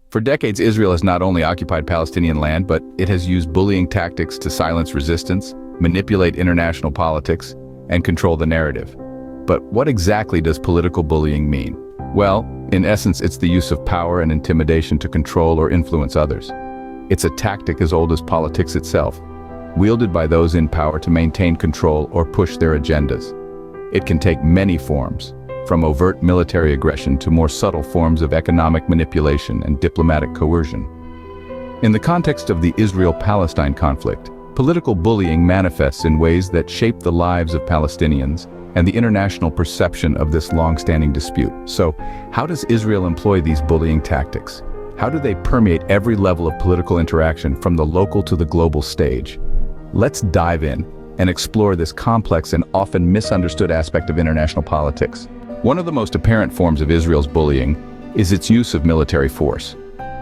For decades, Israel has not only occupied Palestinian land, but it has used bullying tactics to silence resistance, manipulate international politics, and control the narrative. But what exactly does political bullying mean? Well, in essence, it's the use of power and intimidation to control or influence others. It's a tactic as old as politics itself, wielded by those in power to maintain control or push their agendas. It can take many forms, from overt military aggression to more subtle forms of economic manipulation and diplomatic coercion. In the context of the Israel-Palestine conflict, political bullying manifests in ways that shape the lives of Palestinians and the international perception of this long-standing dispute. So, how does Israel employ these bullying tactics? How do they permeate every level of political interaction from the local to the global stage? Let's dive in and explore this complex and often misunderstood aspect of international politics. One of the most apparent forms of Israel's bullying is its use of military force.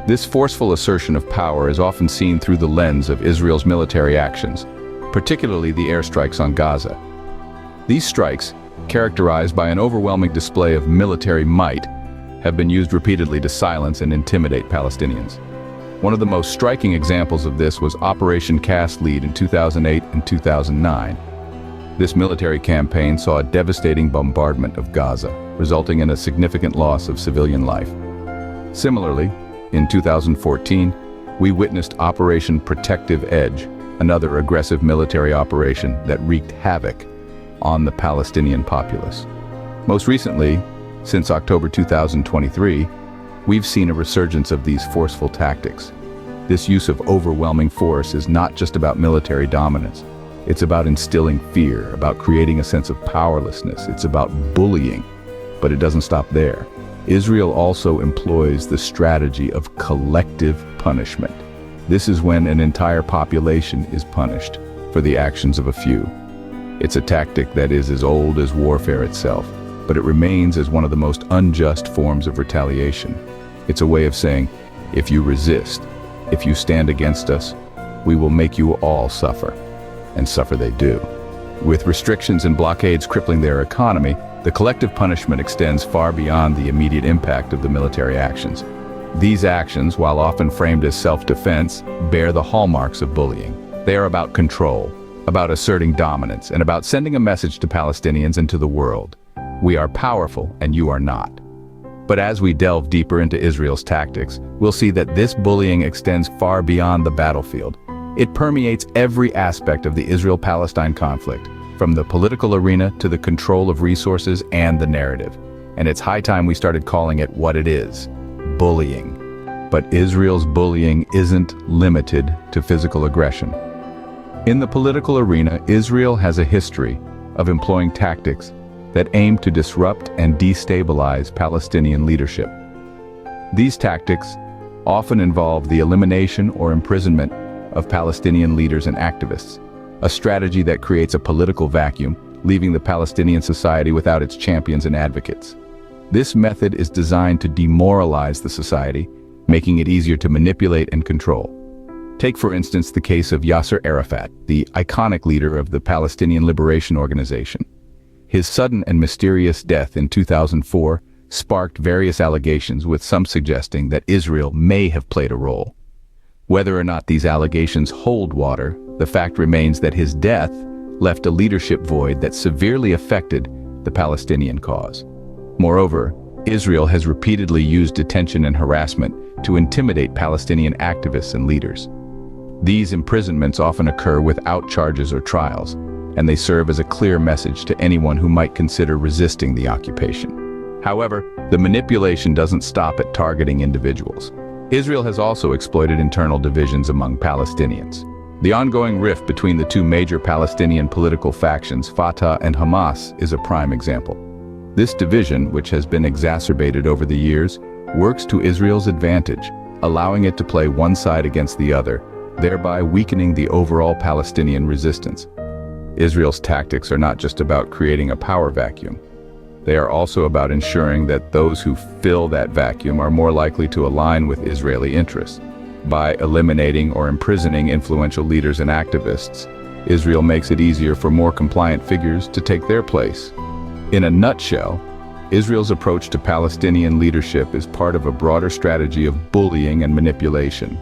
This forceful assertion of power is often seen through the lens of Israel's military actions, particularly the airstrikes on Gaza. These strikes, characterized by an overwhelming display of military might, have been used repeatedly to silence and intimidate Palestinians. One of the most striking examples of this was Operation Cast Lead in 2008 and 2009. This military campaign saw a devastating bombardment of Gaza, resulting in a significant loss of civilian life. Similarly, in 2014, we witnessed Operation Protective Edge, another aggressive military operation that wreaked havoc on the Palestinian populace. Most recently, since October 2023, we've seen a resurgence of these forceful tactics. This use of overwhelming force is not just about military dominance. It's about instilling fear, about creating a sense of powerlessness. It's about bullying. But it doesn't stop there. Israel also employs the strategy of collective punishment. This is when an entire population is punished for the actions of a few. It's a tactic that is as old as warfare itself, but it remains as one of the most unjust forms of retaliation. It's a way of saying, if you resist, if you stand against us, we will make you all suffer. And suffer they do. With restrictions and blockades crippling their economy, the collective punishment extends far beyond the immediate impact of the military actions. These actions, while often framed as self-defense, bear the hallmarks of bullying. They are about control, about asserting dominance, and about sending a message to Palestinians and to the world. We are powerful and you are not. But as we delve deeper into Israel's tactics, we'll see that this bullying extends far beyond the battlefield. It permeates every aspect of the Israel-Palestine conflict, from the political arena to the control of resources and the narrative. And it's high time we started calling it what it is: bullying. But Israel's bullying isn't limited to physical aggression. In the political arena, Israel has a history of employing tactics that aim to disrupt and destabilize Palestinian leadership. These tactics often involve the elimination or imprisonment of Palestinian leaders and activists, a strategy that creates a political vacuum, leaving the Palestinian society without its champions and advocates. This method is designed to demoralize the society, making it easier to manipulate and control. Take, for instance, the case of Yasser Arafat, the iconic leader of the Palestinian Liberation Organization. His sudden and mysterious death in 2004 sparked various allegations, with some suggesting that Israel may have played a role. Whether or not these allegations hold water, the fact remains that his death left a leadership void that severely affected the Palestinian cause. Moreover, Israel has repeatedly used detention and harassment to intimidate Palestinian activists and leaders. These imprisonments often occur without charges or trials, and they serve as a clear message to anyone who might consider resisting the occupation. However, the manipulation doesn't stop at targeting individuals. Israel has also exploited internal divisions among Palestinians. The ongoing rift between the two major Palestinian political factions, Fatah and Hamas, is a prime example. This division, which has been exacerbated over the years, works to Israel's advantage, allowing it to play one side against the other, thereby weakening the overall Palestinian resistance. Israel's tactics are not just about creating a power vacuum. They are also about ensuring that those who fill that vacuum are more likely to align with Israeli interests. By eliminating or imprisoning influential leaders and activists, Israel makes it easier for more compliant figures to take their place. In a nutshell, Israel's approach to Palestinian leadership is part of a broader strategy of bullying and manipulation.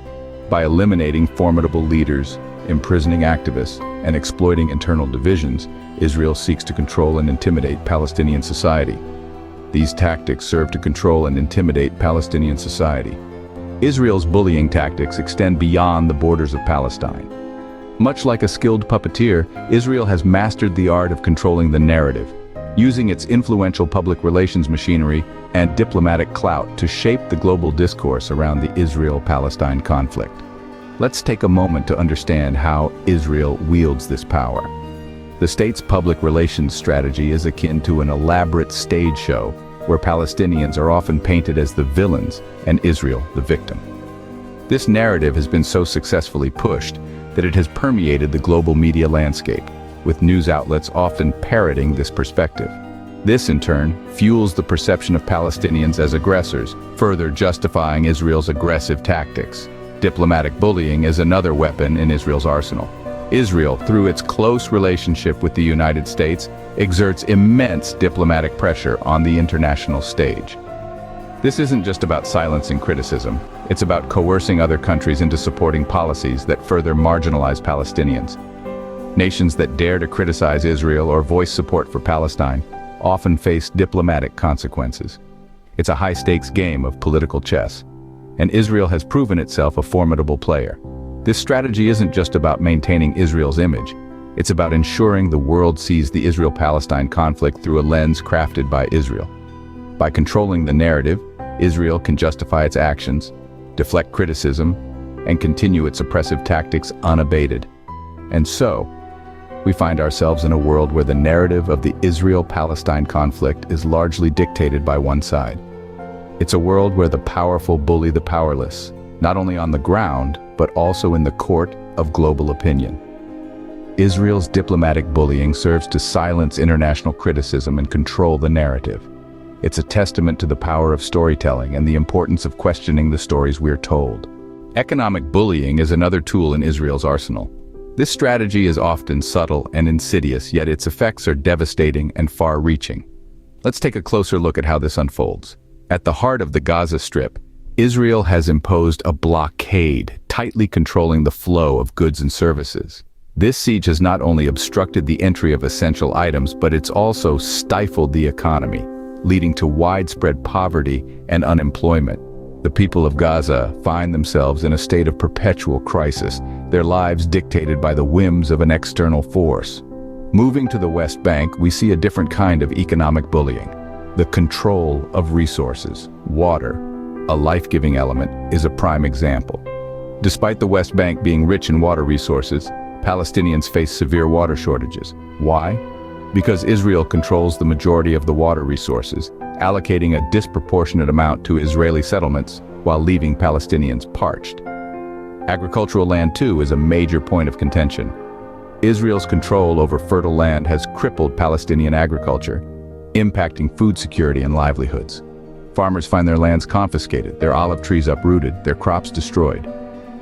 By eliminating formidable leaders, imprisoning activists, and exploiting internal divisions, Israel seeks to control and intimidate Palestinian society. These tactics serve to control and intimidate Palestinian society. Israel's bullying tactics extend beyond the borders of Palestine. Much like a skilled puppeteer, Israel has mastered the art of controlling the narrative, using its influential public relations machinery and diplomatic clout to shape the global discourse around the Israel-Palestine conflict. Let's take a moment to understand how Israel wields this power. The state's public relations strategy is akin to an elaborate stage show where Palestinians are often painted as the villains and Israel the victim. This narrative has been so successfully pushed that it has permeated the global media landscape, with news outlets often parroting this perspective. This, in turn, fuels the perception of Palestinians as aggressors, further justifying Israel's aggressive tactics. Diplomatic bullying is another weapon in Israel's arsenal. Israel, through its close relationship with the United States, exerts immense diplomatic pressure on the international stage. This isn't just about silencing criticism, it's about coercing other countries into supporting policies that further marginalize Palestinians. Nations that dare to criticize Israel or voice support for Palestine often face diplomatic consequences. It's a high-stakes game of political chess, and Israel has proven itself a formidable player. This strategy isn't just about maintaining Israel's image, it's about ensuring the world sees the Israel-Palestine conflict through a lens crafted by Israel. By controlling the narrative, Israel can justify its actions, deflect criticism, and continue its oppressive tactics unabated. And so, we find ourselves in a world where the narrative of the Israel-Palestine conflict is largely dictated by one side. It's a world where the powerful bully the powerless, not only on the ground, but also in the court of global opinion. Israel's diplomatic bullying serves to silence international criticism and control the narrative. It's a testament to the power of storytelling and the importance of questioning the stories we're told. Economic bullying is another tool in Israel's arsenal. This strategy is often subtle and insidious, yet its effects are devastating and far-reaching. Let's take a closer look at how this unfolds. At the heart of the Gaza Strip, Israel has imposed a blockade, tightly controlling the flow of goods and services. This siege has not only obstructed the entry of essential items, but it's also stifled the economy, leading to widespread poverty and unemployment. The people of Gaza find themselves in a state of perpetual crisis, their lives dictated by the whims of an external force. Moving to the West Bank, we see a different kind of economic bullying. The control of resources. Water, a life-giving element, is a prime example. Despite the West Bank being rich in water resources, Palestinians face severe water shortages. Why? Because Israel controls the majority of the water resources, allocating a disproportionate amount to Israeli settlements while leaving Palestinians parched. Agricultural land, too, is a major point of contention. Israel's control over fertile land has crippled Palestinian agriculture, impacting food security and livelihoods. Farmers find their lands confiscated, their olive trees uprooted, their crops destroyed.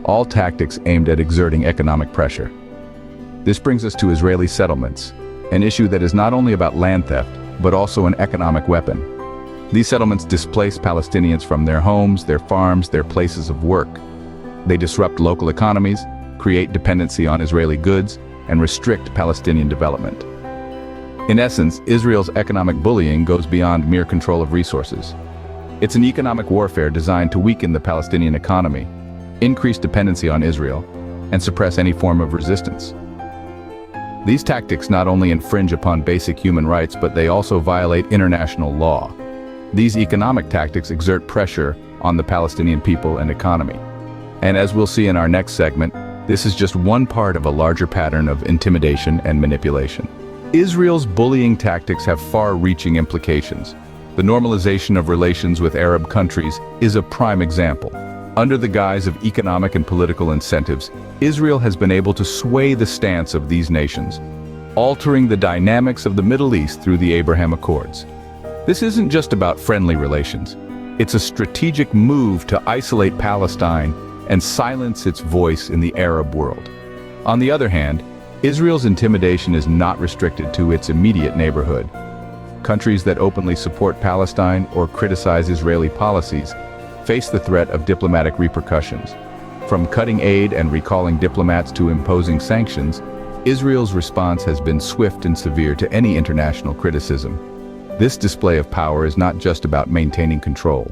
All tactics aimed at exerting economic pressure. This brings us to Israeli settlements, an issue that is not only about land theft, but also an economic weapon. These settlements displace Palestinians from their homes, their farms, their places of work. They disrupt local economies, create dependency on Israeli goods, and restrict Palestinian development. In essence, Israel's economic bullying goes beyond mere control of resources. It's an economic warfare designed to weaken the Palestinian economy, increase dependency on Israel, and suppress any form of resistance. These tactics not only infringe upon basic human rights, but they also violate international law. These economic tactics exert pressure on the Palestinian people and economy. And as we'll see in our next segment, this is just one part of a larger pattern of intimidation and manipulation. Israel's bullying tactics have far-reaching implications. The normalization of relations with Arab countries is a prime example. Under the guise of economic and political incentives, Israel has been able to sway the stance of these nations, altering the dynamics of the Middle East through the Abraham Accords. This isn't just about friendly relations. It's a strategic move to isolate Palestine and silence its voice in the Arab world. On the other hand, Israel's intimidation is not restricted to its immediate neighborhood. Countries that openly support Palestine or criticize Israeli policies face the threat of diplomatic repercussions. From cutting aid and recalling diplomats to imposing sanctions, Israel's response has been swift and severe to any international criticism. This display of power is not just about maintaining control.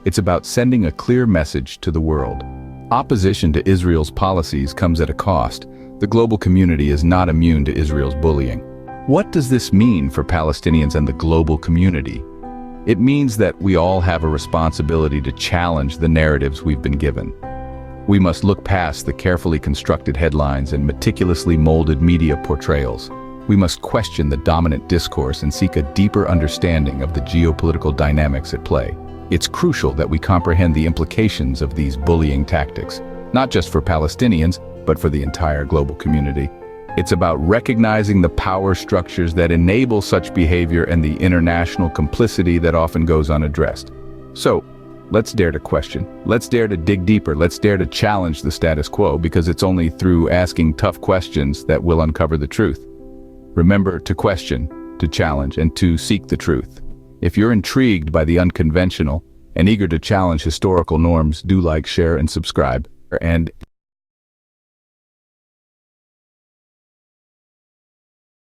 It's about sending a clear message to the world. Opposition to Israel's policies comes at a cost. The global community is not immune to Israel's bullying. What does this mean for Palestinians and the global community? It means that we all have a responsibility to challenge the narratives we've been given. We must look past the carefully constructed headlines and meticulously molded media portrayals. We must question the dominant discourse and seek a deeper understanding of the geopolitical dynamics at play. It's crucial that we comprehend the implications of these bullying tactics, not just for Palestinians, but for the entire global community. It's about recognizing the power structures that enable such behavior and the international complicity that often goes unaddressed. So, let's dare to question. Let's dare to dig deeper. Let's dare to challenge the status quo, because it's only through asking tough questions that we'll uncover the truth. Remember to question, to challenge, and to seek the truth. If you're intrigued by the unconventional and eager to challenge historical norms, do like, share, and subscribe. And